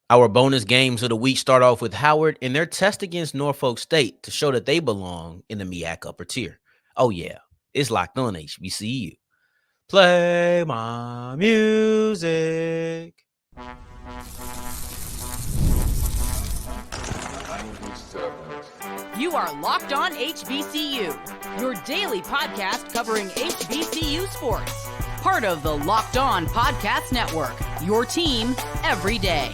Our bonus games of the week start off with Howard in their test against Norfolk State to show that they belong in the MEAC upper tier. Oh, yeah, it's locked on HBCU. Play my music. You are Locked On HBCU, your daily podcast covering HBCU sports. Part of the Locked On Podcast Network, your team every day.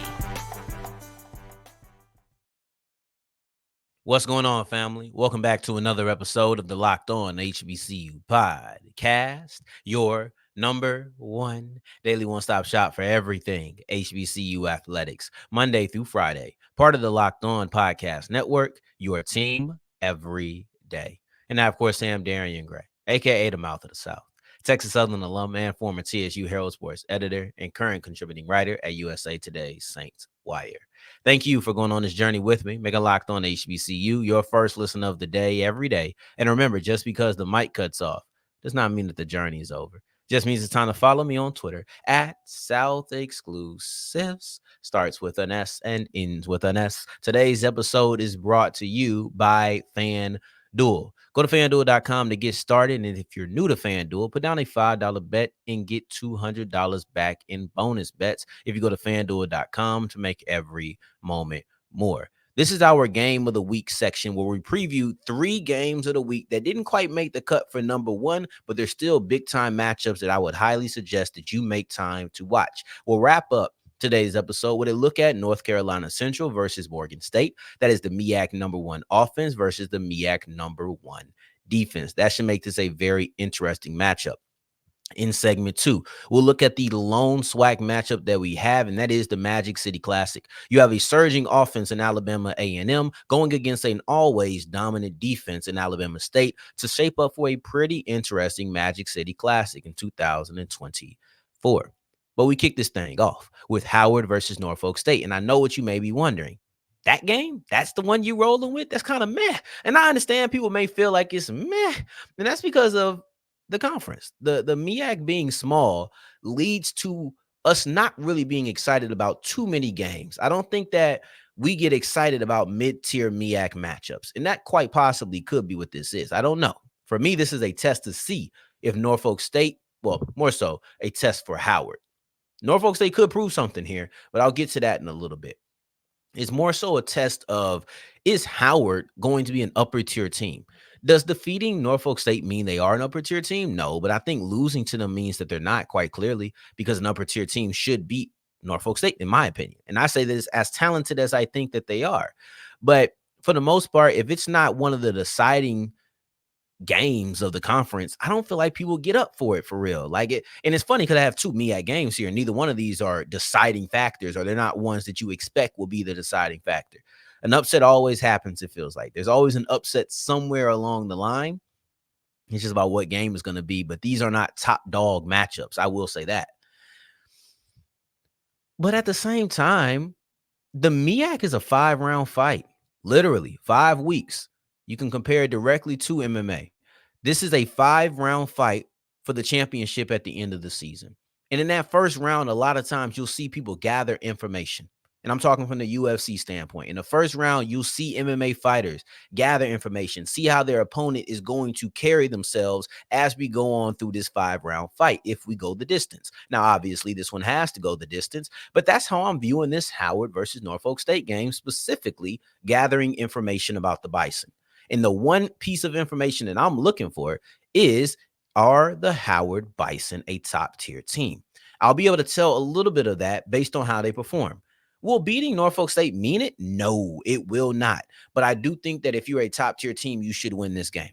What's going on, family? Welcome back to another episode of the Locked On HBCU podcast, your number one daily one-stop shop for everything HBCU athletics, Monday through Friday. Part of the Locked On Podcast Network, your team every day. And now, of course, Sam Darian Gray, a.k.a. the Mouth of the South, Texas Southern alum and former TSU Herald Sports editor and current contributing writer at USA Today's Saints Wire. Thank you for going on this journey with me. Make a Locked On HBCU your first listen of the day every day. And remember, just because the mic cuts off does not mean that the journey is over. Just means it's time to follow me on Twitter at South Exclusives. Starts with an S and ends with an S. Today's episode is brought to you by FanDuel. Go to FanDuel.com to get started. And if you're new to FanDuel, put down a $5 bet and get $200 back in bonus bets if you go to FanDuel.com to make every moment more. This is our game of the week section where we preview 3 games of the week that didn't quite make the cut for number one, but they're still big time matchups that I would highly suggest that you make time to watch. We'll wrap up today's episode with a look at North Carolina Central versus Morgan State. That is the MEAC number one offense versus the MEAC number one defense. That should make this a very interesting matchup. In segment 2, we'll look at the lone SWAC matchup that we have, and that is the Magic City Classic. You have a surging offense in Alabama A&M going against an always dominant defense in Alabama State to shape up for a pretty interesting Magic City Classic in 2024. But we kick this thing off with Howard versus Norfolk State, and I know what you may be wondering. That game, that's the one you rolling with? That's kind of meh. And I understand people may feel like it's meh, and that's because of the conference. The MEAC being small leads to us not really being excited about too many games. I don't think that we get excited about mid-tier MEAC matchups, and that quite possibly could be what this is. I don't know. For me, this is a test to see if Norfolk State, well, more so a test for Howard. Norfolk State could prove something here, but I'll get to that in a little bit. It's more so a test of, is Howard going to be an upper tier team? Does defeating Norfolk State mean they are an upper tier team? No, but I think losing to them means that they're not, quite clearly, because an upper tier team should beat Norfolk State, in my opinion. And I say this as talented as I think that they are. But for the most part, if it's not one of the deciding games of the conference, I don't feel like people get up for it for real. Like it, and it's funny because I have 2 MEAC games here, and neither one of these are deciding factors, or they're not ones that you expect will be the deciding factor. An upset always happens, it feels like. There's always an upset somewhere along the line. It's just about what game is going to be, but these are not top dog matchups. I will say that. But at the same time, the MEAC is a 5-round fight, literally 5 weeks. You can compare it directly to MMA. This is a 5-round fight for the championship at the end of the season. And in that first round, a lot of times you'll see people gather information. And I'm talking from the UFC standpoint. In the first round, you'll see MMA fighters gather information, see how their opponent is going to carry themselves as we go on through this 5-round fight, if we go the distance. Now, obviously, this one has to go the distance, but that's how I'm viewing this Howard versus Norfolk State game, specifically gathering information about the Bison. And the one piece of information that I'm looking for is, are the Howard Bison a top-tier team? I'll be able to tell a little bit of that based on how they perform. Will beating Norfolk State mean it? No, it will not. But I do think that if you're a top-tier team, you should win this game.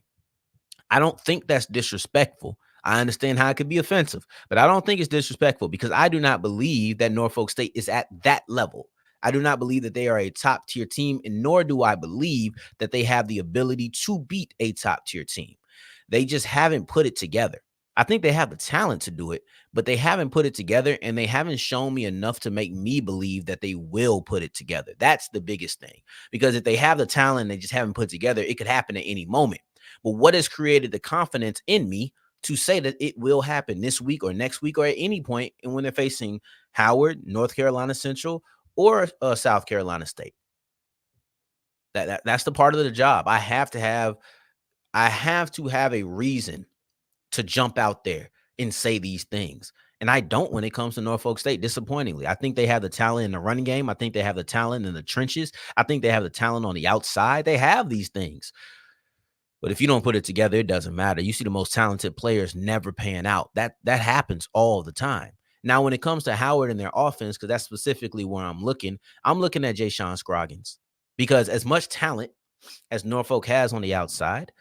I don't think that's disrespectful. I understand how it could be offensive, but I don't think it's disrespectful because I do not believe that Norfolk State is at that level. I do not believe that they are a top-tier team, and nor do I believe that they have the ability to beat a top-tier team. They just haven't put it together. I think they have the talent to do it, but they haven't put it together, and they haven't shown me enough to make me believe that they will put it together. That's the biggest thing, because if they have the talent and they just haven't put it together, it could happen at any moment. But what has created the confidence in me to say that it will happen this week or next week or at any point, and when they're facing Howard, North Carolina Central, or South Carolina State. That's the part of the job. I have to have a reason to jump out there and say these things. And I don't when it comes to Norfolk State, disappointingly. I think they have the talent in the running game. I think they have the talent in the trenches. I think they have the talent on the outside. They have these things. But if you don't put it together, it doesn't matter. You see the most talented players never pan out. That happens all the time. Now, when it comes to Howard and their offense, because that's specifically where I'm looking at Jay Sean Scroggins. Because as much talent as Norfolk has on the outside,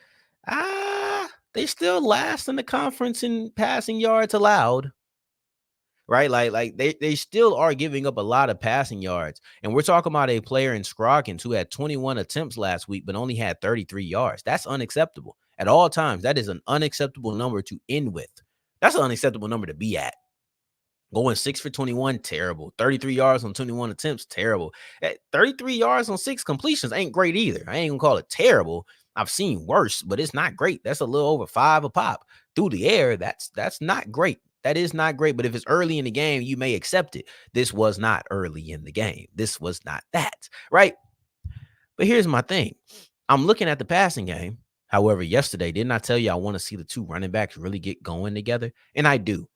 they still last in the conference in passing yards allowed, right? Like they still are giving up a lot of passing yards. And we're talking about a player in Scroggins who had 21 attempts last week, but only had 33 yards. That's unacceptable at all times. That is an unacceptable number to end with. That's an unacceptable number to be at. Going 6 for 21, terrible. 33 yards on 21 attempts, terrible. 33 yards on 6 completions ain't great either. I ain't gonna call it terrible. I've seen worse, but it's not great. That's a little over 5 a pop through the air. That's not great. That is not great. But if it's early in the game, you may accept it. This was not early in the game. This was not that, right? But here's my thing. I'm looking at the passing game. However, yesterday, didn't I tell you I want to see the two running backs really get going together? And I do.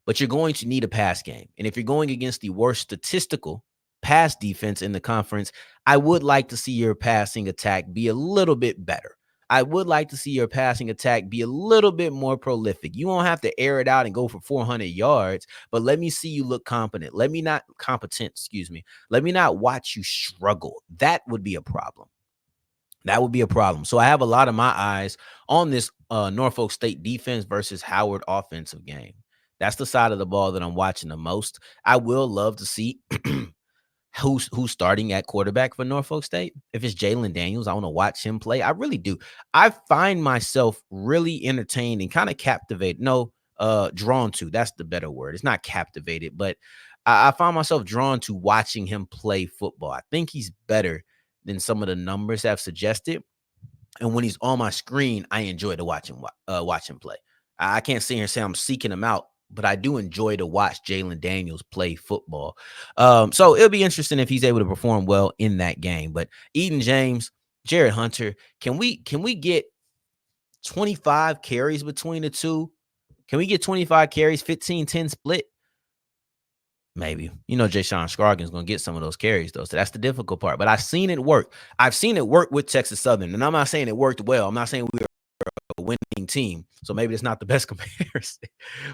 But you're going to need a pass game. And if you're going against the worst statistical pass defense in the conference, I would like to see your passing attack be a little bit better. I would like to see your passing attack be a little bit more prolific. You won't have to air it out and go for 400 yards, but let me see you look competent. Let me not watch you struggle. That would be a problem. So I have a lot of my eyes on this Norfolk State defense versus Howard offensive game. That's the side of the ball that I'm watching the most. I will love to see who's starting at quarterback for Norfolk State. If it's Jalen Daniels, I want to watch him play. I really do. I find myself really entertained and kind of captivated. Drawn to. That's the better word. It's not captivated, but I find myself drawn to watching him play football. I think he's better than some of the numbers have suggested. And when he's on my screen, I enjoy to watch him play. I can't sit here and say I'm seeking him out, but I do enjoy to watch Jalen Daniels play football. So it'll be interesting if he's able to perform well in that game. But Eden James, Jared Hunter, can we get 25 carries between the two? Can we get 25 carries, 15-10 split? Maybe. Jay Sean Scroggins going to get some of those carries, though. So that's the difficult part. But I've seen it work. I've seen it work with Texas Southern. And I'm not saying it worked well. I'm not saying we were a winning team. So maybe it's not the best comparison.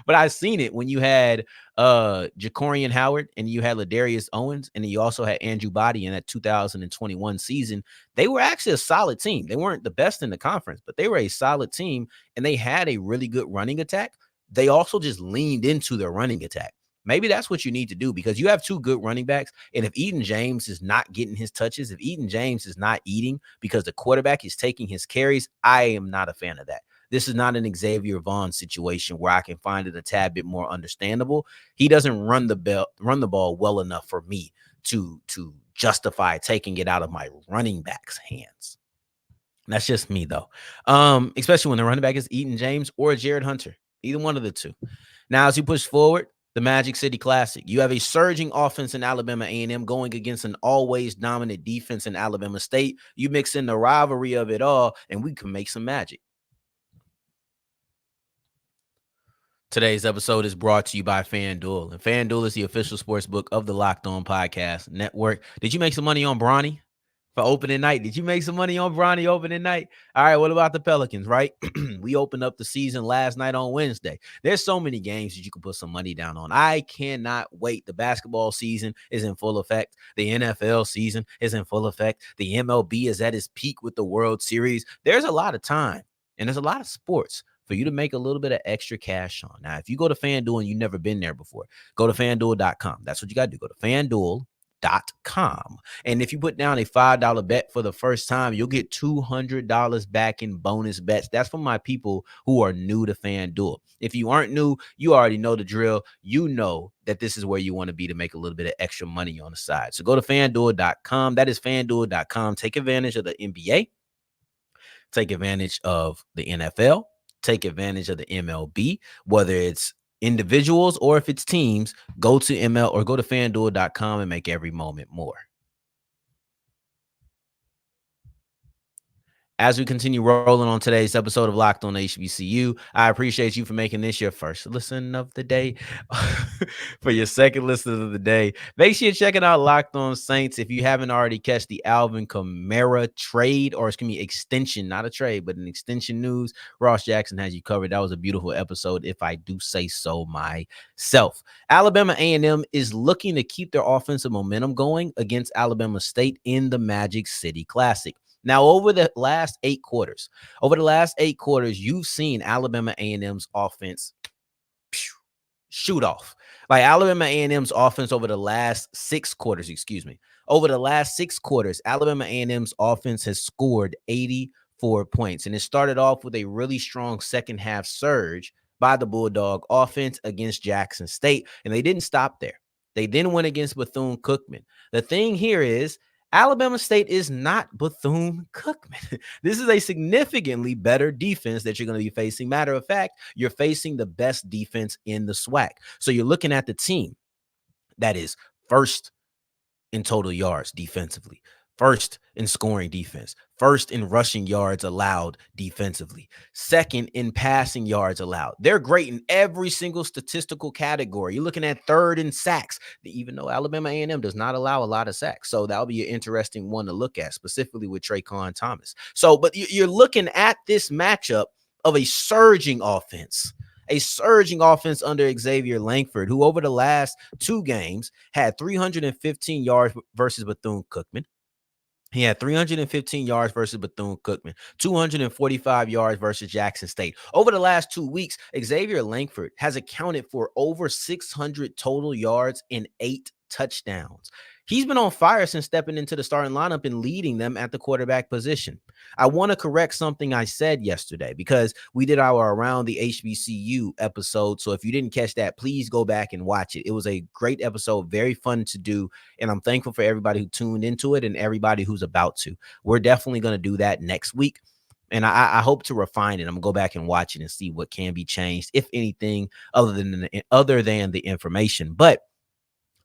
But I've seen it when you had Jacorian Howard and you had Ladarius Owens, and then you also had Andrew Body in that 2021 season. They were actually a solid team. They weren't the best in the conference, but they were a solid team, and they had a really good running attack. They also just leaned into their running attack. Maybe that's what you need to do, because you have two good running backs. And if Eden James is not getting his touches, if Eden James is not eating because the quarterback is taking his carries, I am not a fan of that. This is not an Xavier Vaughn situation where I can find it a tad bit more understandable. He doesn't run the ball well enough for me to justify taking it out of my running back's hands. That's just me, though. Especially when the running back is Eden James or Jared Hunter, either one of the two. Now, as you push forward, the Magic City Classic. You have a surging offense in Alabama A&M going against an always dominant defense in Alabama State. You mix in the rivalry of it all, and we can make some magic. Today's episode is brought to you by FanDuel. And FanDuel is the official sports book of the Locked On Podcast Network. Did you make some money on Bronny for opening night? Did you make some money on Bronny opening night? All right, what about the Pelicans, right? We opened up the season last night on Wednesday. There's so many games that you can put some money down on. I cannot wait. The basketball season is in full effect. The NFL season is in full effect. The MLB is at its peak with the World Series. There's a lot of time, and there's a lot of sports for you to make a little bit of extra cash on. Now, if you go to FanDuel and you've never been there before, go to FanDuel.com. That's what you got to do. Go to FanDuel.com. And if you put down a $5 bet for the first time, you'll get $200 back in bonus bets. That's for my people who are new to FanDuel. If you aren't new, you already know the drill. You know that this is where you want to be to make a little bit of extra money on the side. So go to FanDuel.com. That is FanDuel.com. Take advantage of the NBA. Take advantage of the NFL. Take advantage of the MLB, whether it's individuals or if it's teams, go to ML or go to FanDuel.com and make every moment more. As we continue rolling on today's episode of Locked On HBCU, I appreciate you for making this your first listen of the day. For your second listen of the day, make sure you're checking out Locked On Saints. If you haven't already catch the Alvin Kamara trade, or excuse me, extension, not a trade, but an extension news, Ross Jackson has you covered. That was a beautiful episode, if I do say so myself. Alabama A&M is looking to keep their offensive momentum going against Alabama State in the Magic City Classic. Now, over the last 8 quarters, you've seen Alabama A&M's offense shoot off. Like Alabama A&M's offense over the last 6 quarters, Alabama A&M's offense has scored 84 points. And it started off with a really strong second half surge by the Bulldog offense against Jackson State. And they didn't stop there. They then went against Bethune-Cookman. The thing here is Alabama State is not Bethune-Cookman. This is a significantly better defense that you're going to be facing. Matter of fact, you're facing the best defense in the SWAC. So you're looking at the team that is first in total yards defensively, first in scoring defense, first in rushing yards allowed defensively, second in passing yards allowed. They're great in every single statistical category. You're looking at third in sacks, even though Alabama A&M does not allow a lot of sacks. So that'll be an interesting one to look at, specifically with Traycon Thomas. So, but you're looking at this matchup of a surging offense under Xavier Lankford, who over the last 2 games had 315 yards versus Bethune-Cookman. He had 315 yards versus Bethune-Cookman, 245 yards versus Jackson State. Over the last 2 weeks, Xavier Lankford has accounted for over 600 total yards and 8 touchdowns. He's been on fire since stepping into the starting lineup and leading them at the quarterback position. I want to correct something I said yesterday because we did our Around the HBCU episode. So if you didn't catch that, please go back and watch it. It was a great episode, very fun to do. And I'm thankful for everybody who tuned into it and everybody who's about to. We're definitely going to do that next week. And I hope to refine it. I'm going to go back and watch it and see what can be changed, if anything, other than the information. But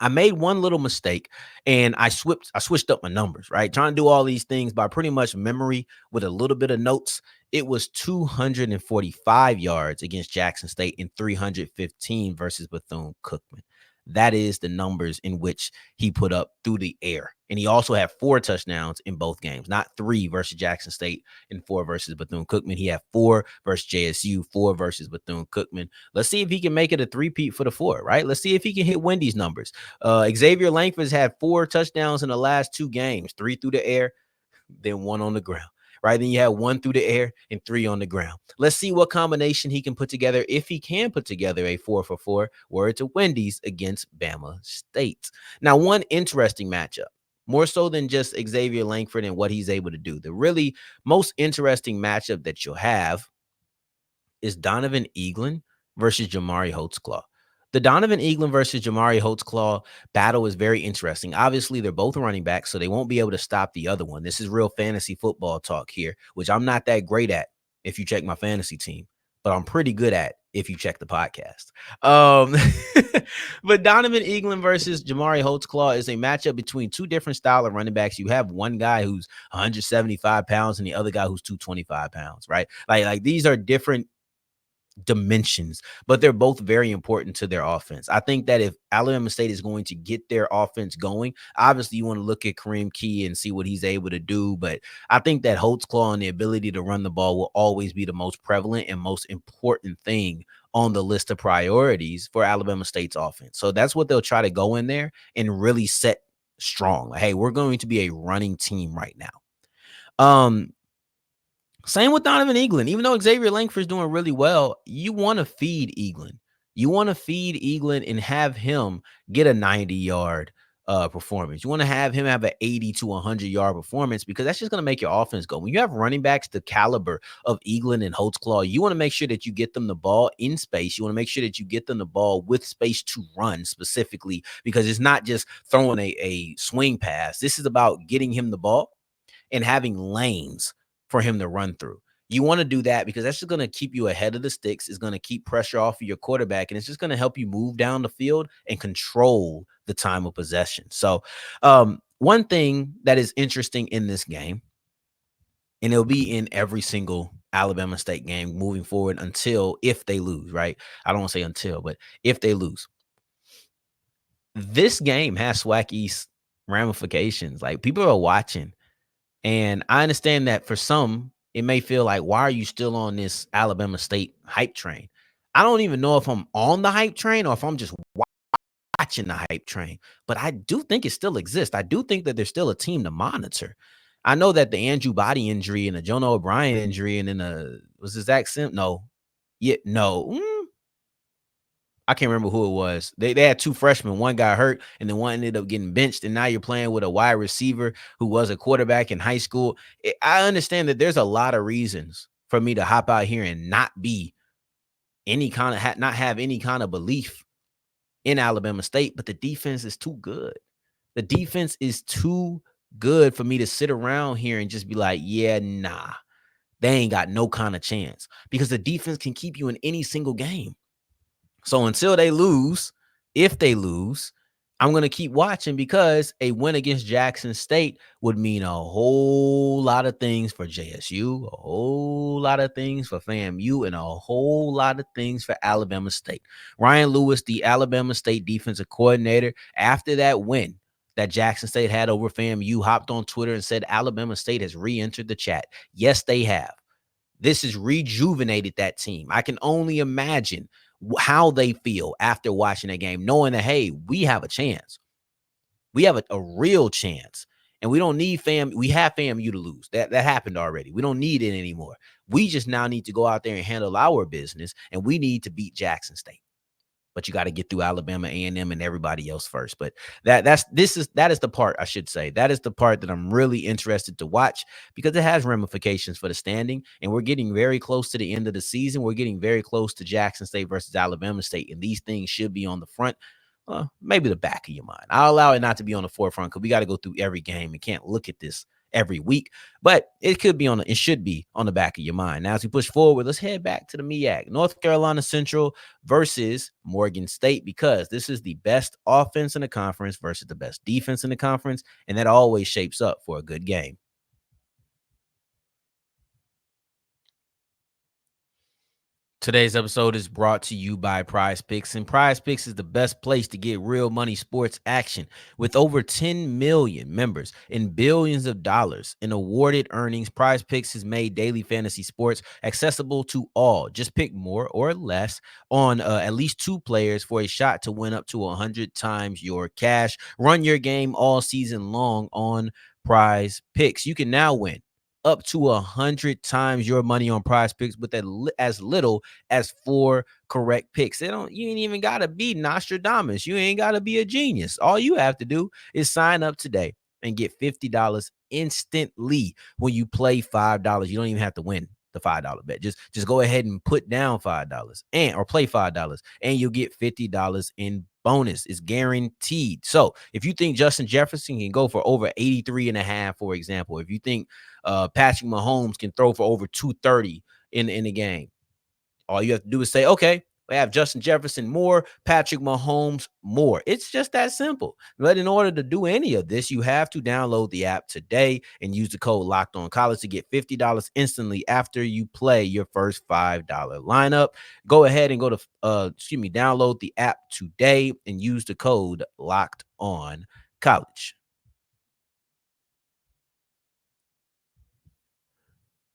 I made one little mistake and I switched up my numbers, right? Trying to do all these things by pretty much memory with a little bit of notes. It was 245 yards against Jackson State and 315 versus Bethune-Cookman. That is the numbers in which he put up through the air. And he also had 4 touchdowns in both games, not 3 versus Jackson State and 4 versus Bethune-Cookman. He had 4 versus JSU, 4 versus Bethune-Cookman. Let's see if he can make it a three-peat for the 4, right? Let's see if he can hit Wendy's numbers. Xavier Lankford's had 4 touchdowns in the last 2 games, 3 through the air, then 1 on the ground. Right, then you have 1 through the air and 3 on the ground. Let's see what combination he can put together, if he can put together a 4-for-4, word to Wendy's, against Bama State. Now, one interesting matchup, more so than just Xavier Lankford and what he's able to do. The really most interesting matchup that you'll have is Donovan Eaglin versus Jamari Holtzclaw. The Donovan Eaglin versus Jamari Holtzclaw battle is very interesting. Obviously, they're both running backs, so they won't be able to stop the other one. This is real fantasy football talk here, which I'm not that great at if you check my fantasy team, but I'm pretty good at if you check the podcast. But Donovan Eaglin versus Jamari Holtzclaw is a matchup between 2 different style of running backs. You have one guy who's 175 pounds and the other guy who's 225 pounds, right? Like these are different dimensions, but they're both very important to their offense. I think that if Alabama State is going to get their offense going, obviously you want to look at Kareem Key and see what he's able to do, but I think that Holtzclaw and the ability to run the ball will always be the most prevalent and most important thing on the list of priorities for Alabama State's offense. So that's what they'll try to go in there and really set strong. Like, hey, we're going to be a running team right now. Same with Donovan Eaglin. Even though Xavier Lankford is doing really well, you want to feed Eaglin. You want to feed Eaglin and have him get a 90-yard performance. You want to have him have an 80 to 100-yard performance, because that's just going to make your offense go. When you have running backs the caliber of Eaglin and Holtzclaw, you want to make sure that you get them the ball in space. You want to make sure that you get them the ball with space to run specifically, because it's not just throwing a swing pass. This is about getting him the ball and having lanes for him to run through. You want to do that because that's just going to keep you ahead of the sticks. It's going to keep pressure off of your quarterback, and it's just going to help you move down the field and control the time of possession. So, one thing that is interesting in this game, and it'll be in every single Alabama State game moving forward until if they lose, right? I don't want to say until, but if they lose. This game has SWAC East ramifications. Like, people are watching. And I understand that for some, it may feel like, why are you still on this Alabama State hype train? I don't even know if I'm on the hype train or if I'm just watching the hype train, but I do think it still exists. I do think that there's still a team to monitor. I know that the Andrew Body injury and the Jonah O'Brien injury and then was it Zach Sim? No. Yeah, no. I can't remember who it was. They had two freshmen. One got hurt, and then one ended up getting benched. And now you're playing with a wide receiver who was a quarterback in high school. I understand that there's a lot of reasons for me to hop out here and not be any kind of not have any kind of belief in Alabama State, but the defense is too good. The defense is too good for me to sit around here and just be like, yeah, nah, they ain't got no kind of chance, because the defense can keep you in any single game. So until they lose, if they lose, I'm going to keep watching, because a win against Jackson State would mean a whole lot of things for JSU, a whole lot of things for FAMU, and a whole lot of things for Alabama State. Ryan Lewis, the Alabama State defensive coordinator, after that win that Jackson State had over FAMU, hopped on Twitter and said Alabama State has re-entered the chat. Yes, they have. This has rejuvenated that team. I can only imagine how they feel after watching that game, knowing that, hey, we have a chance. We have a real chance. And we don't need we have FAMU to lose. That happened already. We don't need it anymore. We just now need to go out there and handle our business, and we need to beat Jackson State. But you got to get through Alabama A&M and everybody else first. But that is the part, I should say. That is the part that I'm really interested to watch, because it has ramifications for the standing. And we're getting very close to the end of the season. We're getting very close to Jackson State versus Alabama State. And these things should be on the front, maybe the back of your mind. I'll allow it not to be on the forefront, because we got to go through every game and can't look at this every week, but it should be on the back of your mind. Now, as we push forward, let's head back to the MEAC. North Carolina Central versus Morgan State, because this is the best offense in the conference versus the best defense in the conference, and that always shapes up for a good game. Today's episode is brought to you by Prize Picks, and Prize Picks is the best place to get real money sports action. With over 10 million members and billions of dollars in awarded earnings, Prize Picks has made daily fantasy sports accessible to all. Just pick more or less on at least two players for a shot to win up to 100 times your cash. Run your game all season long on Prize Picks. You can now win up to 100 times your money on Prize Picks with as little as 4 correct picks. You ain't even gotta be Nostradamus. You ain't gotta be a genius. All you have to do is sign up today and get $50 instantly when you play $5. You don't even have to win the $5 bet. Just go ahead and put down $5 or play $5, and you'll get $50 in bonus. Is guaranteed. So if you think Justin Jefferson can go for over 83.5, for example, if you think Patrick Mahomes can throw for over 230 in the game, all you have to do is say, okay, we have Justin Jefferson more, Patrick Mahomes more. It's just that simple. But in order to do any of this, you have to download the app today and use the code LOCKEDONCollege to get $50 instantly after you play your first $5 lineup. Go ahead and download the app today and use the code LOCKEDONCollege.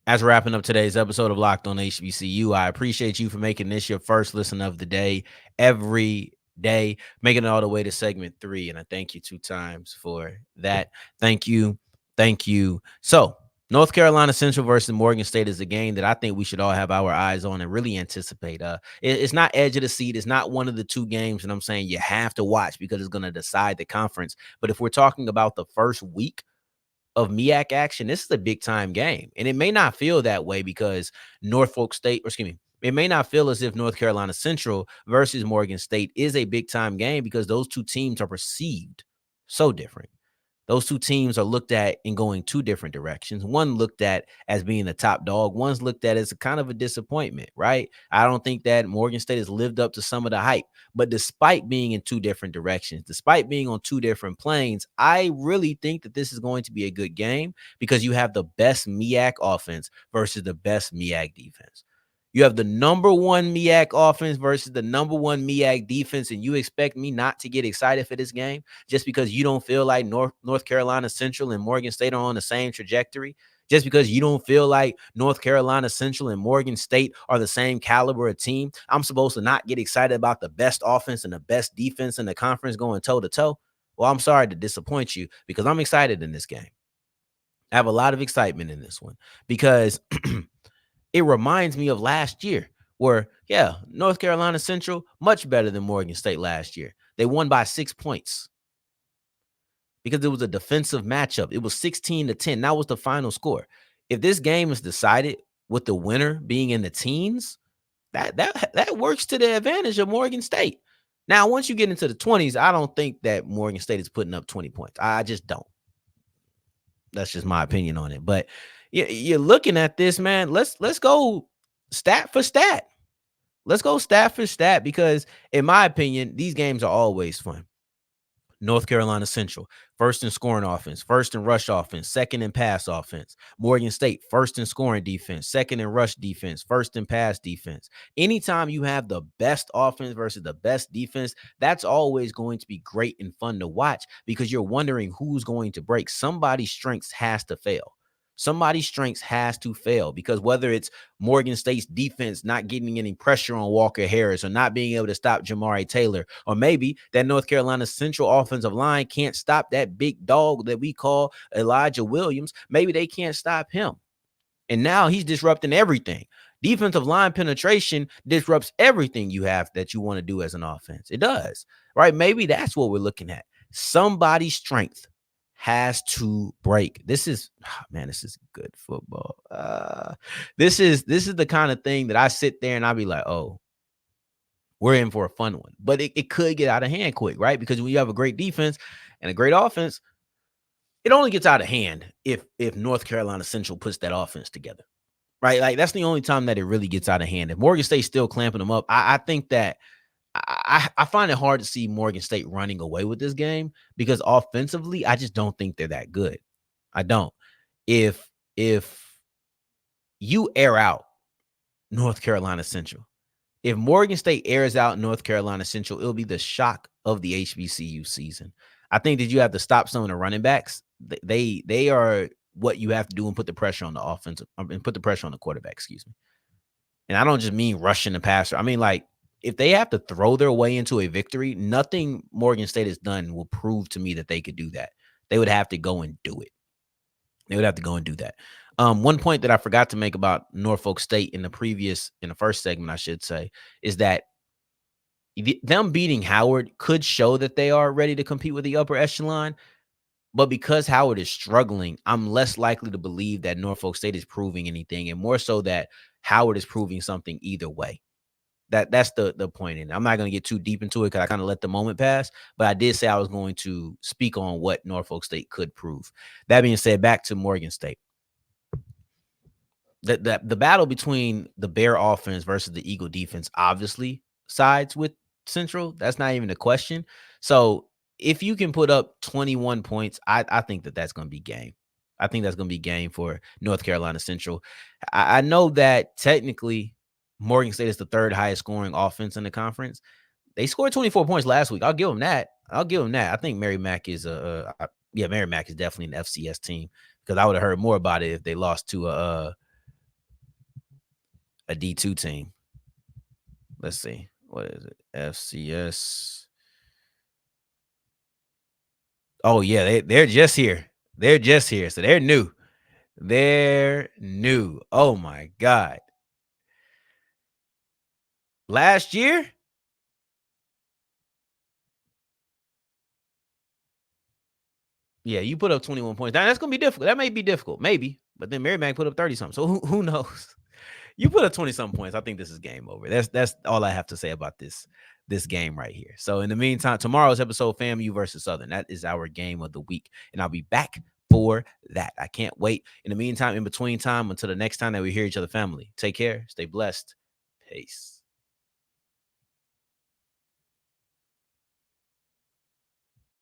As we're wrapping up today's episode of Locked On HBCU, I appreciate you for making this your first listen of the day every day, making it all the way to segment 3. And I thank you 2 times for that. Thank you. Thank you. So North Carolina Central versus Morgan State is a game that I think we should all have our eyes on and really anticipate. It's not edge of the seat. It's not one of the 2 games that I'm saying you have to watch because it's going to decide the conference. But if we're talking about the first week of MEAC action, this is a big time game. And it may not feel that way because it may not feel as if North Carolina Central versus Morgan State is a big time game because those 2 teams are perceived so different. Those two teams are looked at in going two different directions. One looked at as being the top dog. One's looked at as a kind of a disappointment, right? I don't think that Morgan State has lived up to some of the hype. But despite being in two different directions, despite being on two different planes, I really think that this is going to be a good game because you have the best MEAC offense versus the best MEAC defense. You have the number one MEAC offense versus the number one MEAC defense, and you expect me not to get excited for this game just because you don't feel like North Carolina Central and Morgan State are on the same trajectory? Just because you don't feel like North Carolina Central and Morgan State are the same caliber of team, I'm supposed to not get excited about the best offense and the best defense in the conference going toe to toe? Well, I'm sorry to disappoint you because I'm excited in this game. I have a lot of excitement in this one because it reminds me of last year where, yeah, North Carolina Central, much better than Morgan State last year. They won by 6 points because it was a defensive matchup. It was 16-10. That was the final score. If this game is decided with the winner being in the teens, that works to the advantage of Morgan State. Now, once you get into the 20s, I don't think that Morgan State is putting up 20 points. I just don't. That's just my opinion on it. But you're looking at this, man. Let's go stat for stat. Let's go stat for stat because, in my opinion, these games are always fun. North Carolina Central, first in scoring offense, first in rush offense, second in pass offense. Morgan State, first in scoring defense, second in rush defense, first in pass defense. Anytime you have the best offense versus the best defense, that's always going to be great and fun to watch because you're wondering who's going to break. Somebody's strengths has to fail. Somebody's strengths has to fail because whether it's Morgan State's defense not getting any pressure on Walker Harris or not being able to stop Jamari Taylor, or maybe that North Carolina Central offensive line can't stop that big dog that we call Elijah Williams. Maybe they can't stop him. And now he's disrupting everything. Defensive line penetration disrupts everything you have that you want to do as an offense. It does, right? Maybe that's what we're looking at. Somebody's strength has to break. This is good football. This is the kind of thing that I sit there and I'll be like, oh, we're in for a fun one. But it could get out of hand quick, right? Because when you have a great defense and a great offense, it only gets out of hand if North Carolina Central puts that offense together, right? Like that's the only time that it really gets out of hand. If Morgan State's still clamping them up, I think that I find it hard to see Morgan State running away with this game because offensively, I just don't think they're that good. I don't. If you air out North Carolina Central, if Morgan State airs out North Carolina Central, it'll be the shock of the HBCU season. I think that you have to stop some of the running backs. They are what you have to do and put the pressure on the offensive and put the pressure on the quarterback, excuse me. And I don't just mean rushing the passer. I mean, like, if they have to throw their way into a victory, nothing Morgan State has done will prove to me that they could do that. They would have to go and do it. They would have to go and do that. One point that I forgot to make about Norfolk State in the first segment, I should say, is that them beating Howard could show that they are ready to compete with the upper echelon. But because Howard is struggling, I'm less likely to believe that Norfolk State is proving anything, and more so that Howard is proving something either way. That's the point in it. I'm not going to get too deep into it because I kind of let the moment pass, but I did say I was going to speak on what Norfolk State could prove. That being said, back to Morgan State. The battle between the Bear offense versus the Eagle defense obviously sides with Central. That's not even a question. So if you can put up 21 points, I think that's going to be game. I think that's going to be game for North Carolina Central. I know that technically Morgan State is the third highest scoring offense in the conference. They scored 24 points last week. I'll give them that. I think MEAC is MEAC is definitely an FCS team because I would have heard more about it if they lost to a D2 team. Let's see. What is it? FCS. Oh, yeah, they're just here. They're just here. So they're new. They're new. Oh, my God. Last year, yeah, you put up 21 points. Now, that's going to be difficult. That may be difficult. Maybe. But then MEAC put up 30-something. So who knows? You put up 20-something points. I think this is game over. That's all I have to say about this this game right here. So in the meantime, tomorrow's episode, FAMU versus Southern, that is our game of the week. And I'll be back for that. I can't wait. In the meantime, in between time, until the next time that we hear each other, family, take care, stay blessed. Peace.